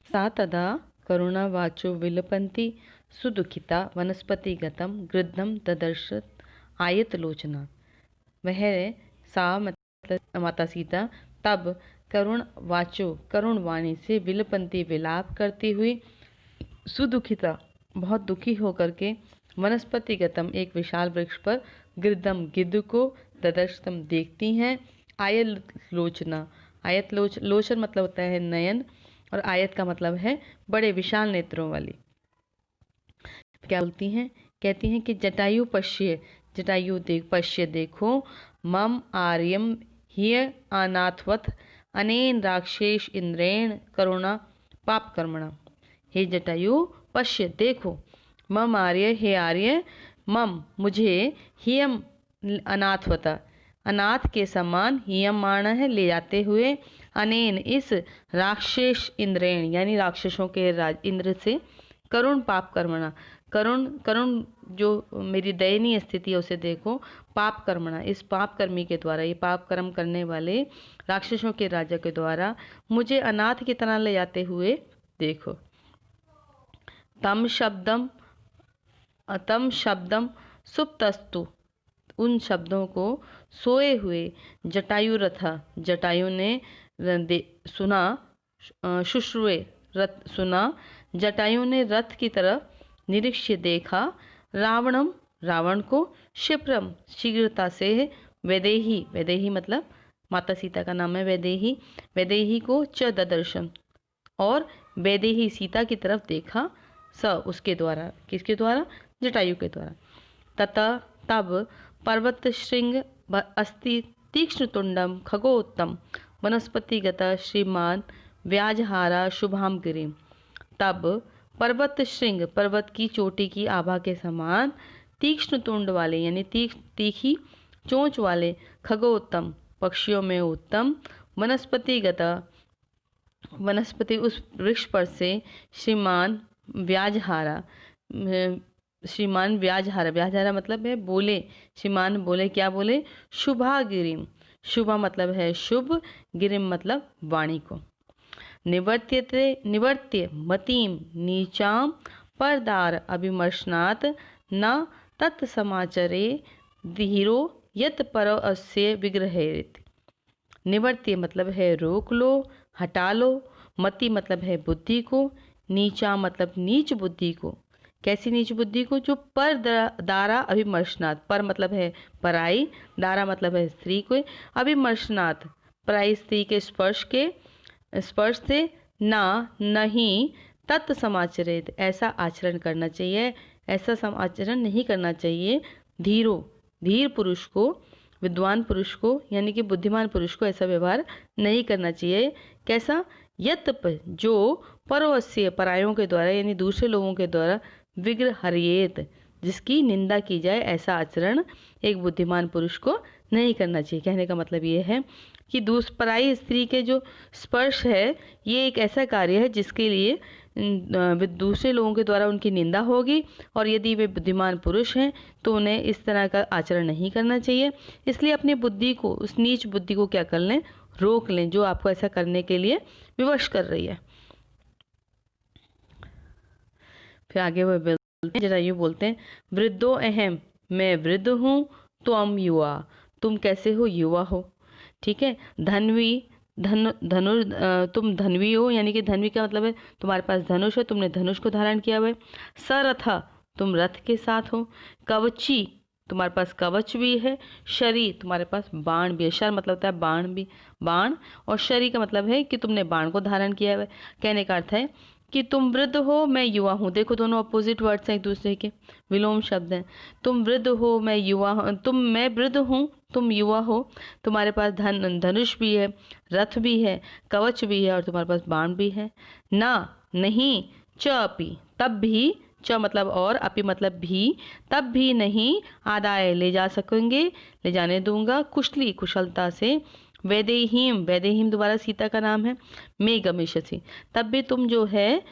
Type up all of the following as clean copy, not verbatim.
सा तदा करुणावाचो विलपन्ति सुदुःखिता वनस्पतिगतं गृद्धं ददर्श आयतलोचना। वह सा मतलब माता सीता तब करुण वाचो करुण वाणी से विलपंती विलाप करती हुई सुदुखिता बहुत दुखी होकर के वनस्पतिगतम एक विशाल वृक्ष पर गिरदम गिद्ध को ददर्शतम देखती हैं। आयत लोचना आयत लोचन मतलब होता है नयन और आयत का मतलब है बड़े विशाल नेत्रों वाली। क्या बोलती हैं? कहती हैं कि जटायु पश्य जटायु पश्य देखो मम आर्यम ह्य अनाथवत अनेन राक्षेश इंद्रेण करुणा पाप कर्मणा। हे जटायु पश्य देखो मम आर्य हे आर्य मम मुझे हियम अनाथवता अनाथ के समान हियम माना है ले जाते हुए अनेन इस राक्षेश इंद्रेण यानी राक्षसों के राज इंद्र से करुण पाप कर्मणा करुण करुण जो मेरी दयनीय स्थिति है उसे देखो पाप कर्मणा इस पाप कर्मी के द्वारा ये पाप कर्म करने वाले राक्षसों के राजा के द्वारा मुझे अनाथ की तरह ले जाते हुए देखो। तम शब्दम सुप्तस्तु उन शब्दों को सोए हुए जटायु रथा जटायु ने सुना शुश्रुए रथ सुना जटायु ने रथ की तरफ निरीक्ष्य देखा रावणम रावण को क्षिप्रम शीघ्रता से वैदेही वैदेही मतलब माता सीता का नाम है वैदेही वैदेही को च ददर्शन और वैदेही सीता की तरफ देखा स उसके द्वारा किसके द्वारा जटायु के द्वारा। तथा तब पर्वत श्रृंग अस्ति तीक्ष्ण तुंडम खगोत्तम वनस्पतिगत श्रीमान व्याजहारा शुभाम गिरिम। तब पर्वत श्रृंग पर्वत की चोटी की आभा के समान तीक्ष्ण तुंड वाले यानी तीखी चोंच वाले खगोत्तम पक्षियों में उत्तम वनस्पतिगत वनस्पति उस वृक्ष पर से श्रीमान व्याजहारा व्याजहारा मतलब है बोले श्रीमान बोले क्या बोले शुभा गिरिम शुभा मतलब है शुभ गिरिम मतलब वाणी को। निवर्त्य मतीम नीचाम परदार अभिमर्शनात् न तत्समाचरे धीरो यत परो अस्य विग्रहेत। निवर्त्य मतलब है रोक लो हटा लो मति मतलब है बुद्धि को नीचा मतलब नीच बुद्धि को। कैसी नीच बुद्धि को? जो पर दारा अभिमर्शनाथ पर मतलब है पराई दारा मतलब है स्त्री को अभिमर्शनाथ पराई स्त्री के स्पर्श से ना नहीं तत्समाचरित ऐसा आचरण करना चाहिए ऐसा आचरण नहीं करना चाहिए। धीर पुरुष को विद्वान पुरुष को यानी कि बुद्धिमान पुरुष को ऐसा व्यवहार नहीं करना चाहिए। कैसा? यत जो परोस्य परायों के द्वारा यानी दूसरे लोगों के द्वारा विग्रह हरियत जिसकी निंदा की जाए ऐसा आचरण एक बुद्धिमान पुरुष को नहीं करना चाहिए। कहने का मतलब ये है कि पराई स्त्री के जो स्पर्श है ये एक ऐसा कार्य है जिसके लिए दूसरे लोगों के द्वारा उनकी निंदा होगी और यदि वे बुद्धिमान पुरुष हैं तो उन्हें इस तरह का आचरण नहीं करना चाहिए। इसलिए अपनी बुद्धि को उस नीच बुद्धि को क्या कर लें रोक लें जो आपको ऐसा करने के लिए विवश कर रही है। फिर आगे वो बोलते हैं जटायु बोलते हैं वृद्धो अहम मैं वृद्ध हूँ तुम युवा तुम कैसे हो युवा हो। ठीक है। धनवी तुम धनवी हो यानी कि धनवी का मतलब है तुम्हारे पास धनुष है तुमने धनुष को धारण किया हुआ है। सरथा तुम रथ के साथ हो। कवची तुम्हारे पास कवच भी है। शरी तुम्हारे पास बाण भी है। शर मतलब होता है बाण और शरी का मतलब है कि तुमने बाण को धारण किया है। कहने का अर्थ है कि तुम वृद्ध हो मैं युवा हूँ। देखो दोनों अपोजिट वर्ड्स हैं एक दूसरे के विलोम शब्द हैं। तुम वृद्ध हो मैं युवा हूँ मैं वृद्ध हूँ तुम युवा हो। तुम्हारे पास धनुष भी है रथ भी है कवच भी है और तुम्हारे पास बाण भी है। ना नहीं च अपि तब भी च मतलब और अपि मतलब भी तब भी नहीं आदाय ले जा सकेंगे ले जाने दूंगा कुशली कुशलता से। वैदेहीम दोबारा सीता का नाम है। मैं गमिष्यसि तब भी तुम जो है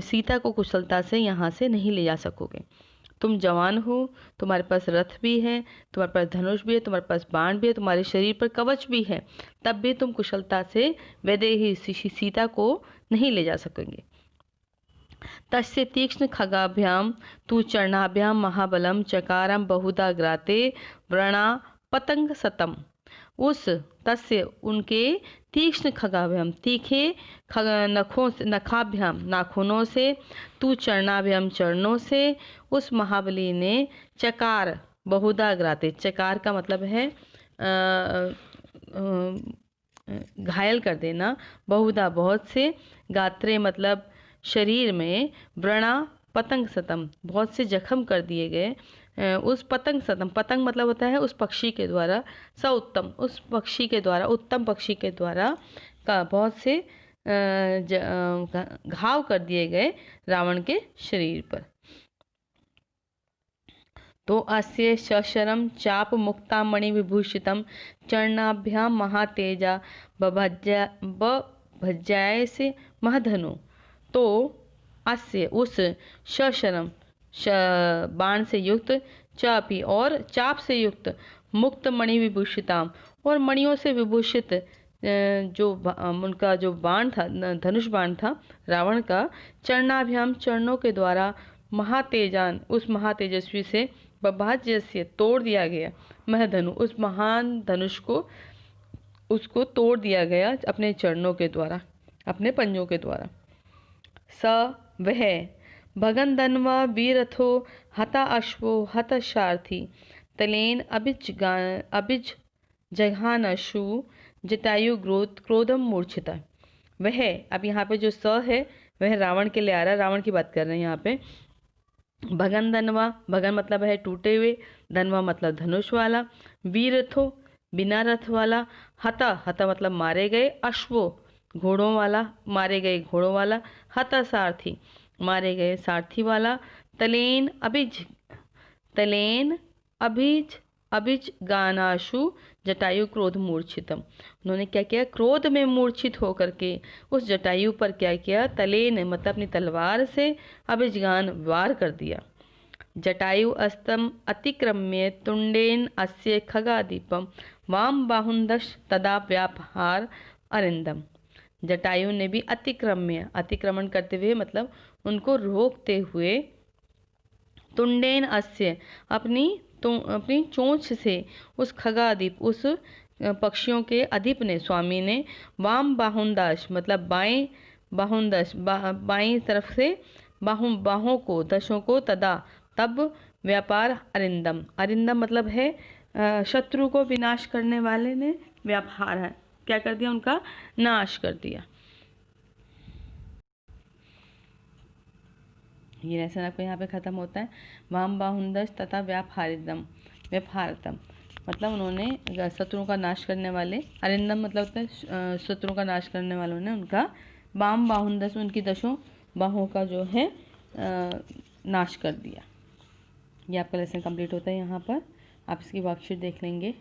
सीता को कुशलता से यहाँ से नहीं ले जा सकोगे। तुम जवान हो, तुम्हारे पास रथ भी है, तुम्हारे पास धनुष भी है, तुम्हारे पास बाण भी है, तुम्हारे शरीर पर कवच भी है, तब भी तुम कुशलता से वैदेही सीता को नहीं ले जा सकोगे। तस्य तीक्ष्ण खगाभ्याम तु चरणाभ्याम महाबलम चकारम बहुधा ग्राते व्रणा पतंग सतम। उस तस्य उनके तीक्ष्ण खगाभ्याम तीखे नखों से, नखाभ्याम नाखूनों से, तू चरणाभ्याम चरणों से, उस महाबली ने चकार बहुधा ग्राते, चकार का मतलब है घायल कर देना, बहुधा बहुत से, गात्रे मतलब शरीर में, व्रणा पतंग सतम बहुत से जख्म कर दिए गए, उस पतंग सतम, पतंग मतलब होता है उस पक्षी के द्वारा, स उत्तम उस पक्षी के द्वारा, उत्तम पक्षी के द्वारा का बहुत से घाव कर दिए गए रावण के शरीर पर। तो अस्य सशरम चाप मुक्तामणि विभूषितम चरणाभ्याम महातेजा बभज्जाय से महधनु। तो अस्य उस सशरम बाण से युक्त, चापी और चाप से युक्त, मुक्त मणि विभूषिताम और मणियों से विभूषित जो उनका जो बाण था, धनुष बाण था रावण का, चरणाभ्याम चरणों के द्वारा, महातेजान उस महातेजस्वी से, बभाज्य से तोड़ दिया गया, महधनु उस महान धनुष को उसको तोड़ दिया गया अपने चरणों के द्वारा, अपने पंजों के द्वारा। स वह भगनदन्वा वीरथो हता अश्वो हत सारथी तलेन अभिज जघानशु जटायु क्रोधम मूर्छिता। वह, अब यहाँ पे जो स है वह रावण के लिए आ रहा है, रावण की बात कर रहे हैं यहाँ पे। भगन दनवा, भगन मतलब है टूटे हुए, धनवा मतलब धनुष वाला, वीरथो बिना रथ वाला, हता हता मतलब मारे गए, अश्वो घोड़ों वाला, मारे गए घोड़ों वाला, हता सारथी मारे गए सारथी वाला, तलेन अभिज अभिज गानाशु जटायु क्रोध मूर्छितम। उन्होंने क्या किया, क्रोध में मूर्छित होकर के उस जटायु पर क्या किया, तलेन मतलब अपनी तलवार से अभिजगान वार कर दिया। जटायु अस्तम अतिक्रम्य तुंडेन अस्य खगादीपम वाम बाहुंदश तदा व्यापहार अरिंदम। जटायु ने भी अतिक्रम्य, अतिक्रमण करते हुए मतलब उनको रोकते हुए, तुंडेन अस्य अपनी चोंच से उस खगादीप उस पक्षियों के अधिप ने, स्वामी ने, वाम बाहुंदाश मतलब बाएं बाहुंदश बाएं तरफ से बाहों को, दशों को, तदा तब, व्यापार अरिंदम, अरिंदम मतलब है शत्रु को विनाश करने वाले ने, व्यापार है क्या कर दिया, उनका नाश कर दिया। ये लेसन आपको यहाँ पे ख़त्म होता है। वाम बाहुंदश तथा व्यापारतम मतलब उन्होंने शत्रुओं का नाश करने वाले, अरिंदम मतलब होता है शत्रुओं का नाश करने वालों ने उनका, वाम बाहुंदश उनकी दशों बाहों का जो है नाश कर दिया। ये आपका लेसन कंप्लीट होता है। यहाँ पर आप इसकी वर्कशीट देख लेंगे।